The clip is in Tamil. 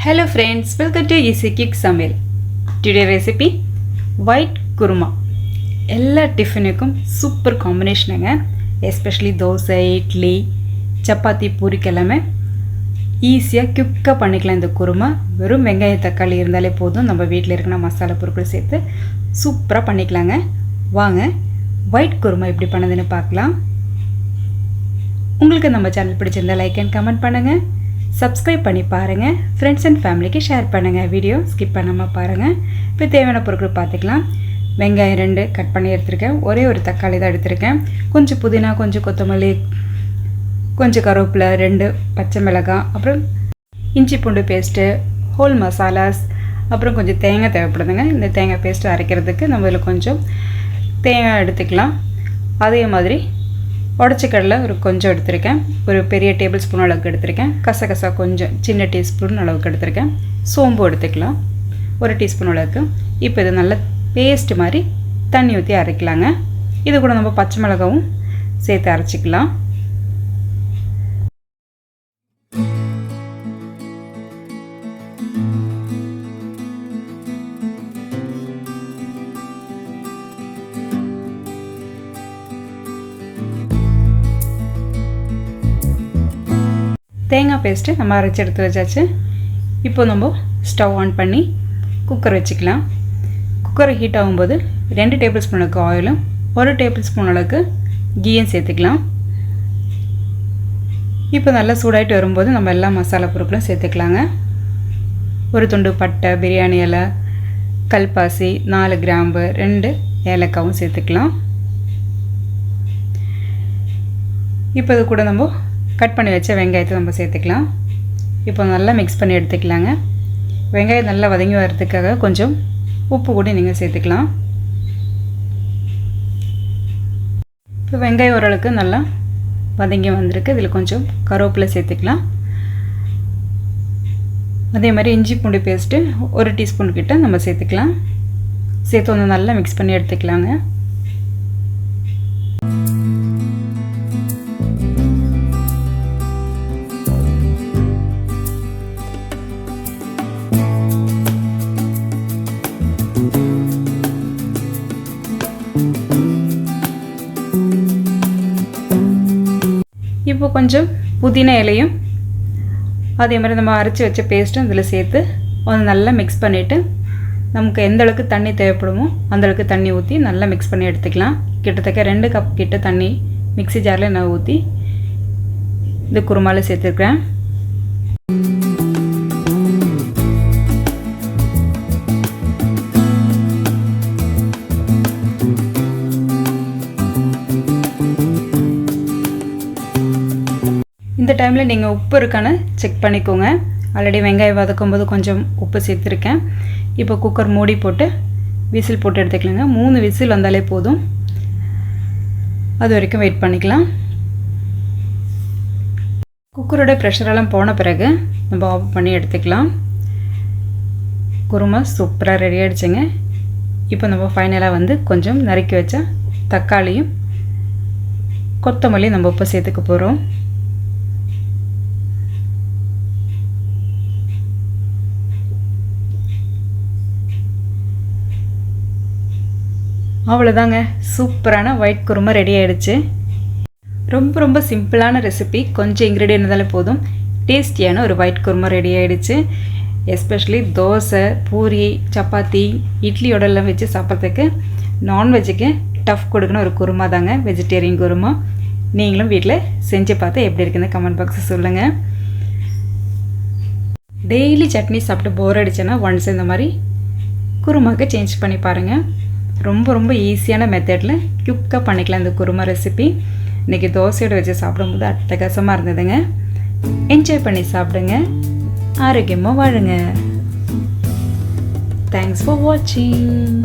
Hello friends, welcome to Easy Kick Samil. Today recipe white kurma. எல்லா டிஃபனுக்கும் சூப்பர் காம்பினேஷனுங்க. எஸ்பெஷலி தோசை, இட்லி, சப்பாத்தி, பூரிக்கு எல்லாமே ஈஸியாக குயிக்காக பண்ணிக்கலாம். இந்த குருமா வெறும் வெங்காயம் தக்காளி இருந்தாலே போதும். நம்ம வீட்டில் இருக்கிற மசாலா பொருட்கள் சேர்த்து சூப்பராக பண்ணிக்கலாங்க. வாங்க ஒயிட் குருமா எப்படி பண்ணதுன்னு பார்க்கலாம். உங்களுக்கு நம்ம சேனல் பிடிச்சிருந்தா லைக் அண்ட் கமெண்ட் பண்ணுங்கள். சப்ஸ்கிரைப் பண்ணி பாருங்கள். ஃப்ரெண்ட்ஸ் அண்ட் ஃபேமிலிக்கு ஷேர் பண்ணுங்கள். வீடியோ ஸ்கிப் பண்ணாமல் பாருங்கள். இப்போ தேவையான பொருட்கள் பார்த்துக்கலாம். வெங்காயம் 2 கட் பண்ணி எடுத்துருக்கேன். ஒரே ஒரு தக்காளி தான் எடுத்திருக்கேன். கொஞ்சம் புதினா, கொஞ்சம் கொத்தமல்லி, கொஞ்சம் கருவேப்பிலை, 2 பச்சை மிளகாய், அப்புறம் இஞ்சி பூண்டு பேஸ்ட்டு, ஹோல் மசாலாஸ், அப்புறம் கொஞ்சம் தேங்காய் தேவைப்படுதுங்க. இந்த தேங்காய் பேஸ்ட்டு அரைக்கிறதுக்கு நம்ம இதில் கொஞ்சம் தேங்காய் எடுத்துக்கலாம். அதே மாதிரி உடச்சி கடலை ஒரு கொஞ்சம் எடுத்திருக்கேன். ஒரு பெரிய டேபிள் ஸ்பூன் அளவுக்கு எடுத்திருக்கேன். கசகசா கொஞ்சம் சின்ன டீஸ்பூன் அளவுக்கு எடுத்திருக்கேன். சோம்பு எடுத்துக்கலாம் ஒரு டீஸ்பூன் அளவுக்கு. இப்போ இது நல்ல பேஸ்ட் மாதிரி தண்ணி ஊற்றி அரைக்கலாங்க. இது கூட நம்ம பச்சை மிளகாவும் சேர்த்து அரைச்சிக்கலாம். தேங்காய் பேஸ்ட்டு நம்ம அரைச்சி எடுத்து வச்சாச்சு. இப்போ நம்ம ஸ்டவ் ஆன் பண்ணி குக்கர் வச்சுக்கலாம். குக்கரை ஹீட் ஆகும்போது 2 டேபிள் ஸ்பூன் அளவுக்கு ஆயிலும் 1 டேபிள் ஸ்பூன் அளவுக்கு கீயும் சேர்த்துக்கலாம். இப்போ நல்லா சூடாகிட்டு வரும்போது நம்ம எல்லா மசாலா பொருட்களும் சேர்த்துக்கலாங்க. ஒரு துண்டு பட்டை, பிரியாணி இலை, கல்பாசி, 4 கிராம்பு, 2 ஏலக்காவும் சேர்த்துக்கலாம். இப்போ இது கூட நம்ம கட் பண்ணி வச்ச வெங்காயத்தை நம்ம சேர்த்துக்கலாம். இப்போ நல்லா மிக்ஸ் பண்ணி எடுத்துக்கலாங்க. வெங்காயம் நல்லா வதங்கி வரதுக்காக கொஞ்சம் உப்பு கூட நீங்கள் சேர்த்துக்கலாம். இப்போ வெங்காயம் ஓரளவுக்கு நல்லா வதங்கி வந்திருக்கு. இதில் கொஞ்சம் கருவேப்பிலை சேர்த்துக்கலாம். அதே மாதிரி இஞ்சி பூண்டு பேஸ்ட்டு 1 டீஸ்பூன் கிட்ட நம்ம சேர்த்துக்கலாம். சேர்த்து வந்து நல்லா மிக்ஸ் பண்ணி எடுத்துக்கலாங்க. இப்போ கொஞ்சம் புதினா இலையும் அதே மாதிரி நம்ம அரைச்சி வச்ச பேஸ்ட்டும் இதில் சேர்த்து அதை நல்லா மிக்ஸ் பண்ணிவிட்டு நமக்கு எந்த அளவுக்கு தண்ணி தேவைப்படுமோ அந்தளவுக்கு தண்ணி ஊற்றி நல்லா மிக்ஸ் பண்ணி எடுத்துக்கலாம். கிட்டத்தட்ட 2 கப் கிட்ட தண்ணி மிக்ஸி ஜாரில் நான் ஊற்றி இந்த குருமாவில் சேர்த்துருக்கிறேன். இந்த டைமில் நீங்கள் உப்பு இருக்கான்னு செக் பண்ணிக்கோங்க. ஆல்ரெடி வெங்காயம் வதக்கும் போது கொஞ்சம் உப்பு சேர்த்துருக்கேன். இப்போ குக்கர் மூடி போட்டு விசில் போட்டு எடுத்துக்கலாங்க. 3 விசில் வந்தாலே போதும். அது வரைக்கும் வெயிட் பண்ணிக்கலாம். குக்கரோட ப்ரெஷரெல்லாம் போன பிறகு நம்ம ஆஃப் பண்ணி எடுத்துக்கலாம். குருமா சூப்பராக ரெடி ஆகிடுச்சுங்க. இப்போ நம்ம ஃபைனலாக வந்து கொஞ்சம் நறுக்கி வச்ச தக்காளியும் கொத்தமல்லியும் நம்ம இப்போ சேர்த்துக்க போகிறோம். அவ்வளோதாங்க, சூப்பரான ஒயிட் குருமா ரெடி ஆகிடுச்சு. ரொம்ப சிம்பிளான ரெசிபி. கொஞ்சம் இன்க்ரீடியன்ட் இருந்தாலே போதும். டேஸ்டியான ஒரு ஒயிட் குருமா ரெடி ஆகிடுச்சு. எஸ்பெஷலி தோசை, பூரி, சப்பாத்தி, இட்லியோடலாம் வச்சு சாப்பிட்றதுக்கு நான்வெஜ்ஜுக்கு டஃப் கொடுக்குன ஒரு குருமா தாங்க, வெஜிடேரியன் குருமா. நீங்களும் வீட்டில் செஞ்சு பார்த்து எப்படி இருக்குன்னு கமெண்ட் பாக்ஸில் சொல்லுங்கள். டெய்லி சட்னி சாப்பிட்டு போர் அடிச்சேன்னா ஒன்ஸ் இந்த மாதிரி குருமாவுக்கு சேஞ்ச் பண்ணி பாருங்கள். ரொம்ப ஈஸியான மெத்தடில் குயிக்காக பண்ணிக்கலாம் இந்த குருமா ரெசிபி. இன்றைக்கி தோசையோடு வச்சு சாப்பிடும்போது அட்டகாசமாக இருந்ததுங்க. என்ஜாய் பண்ணி சாப்பிடுங்க, ஆரோக்கியமாக வாழுங்க. தேங்க்ஸ் ஃபார் வாட்சிங்.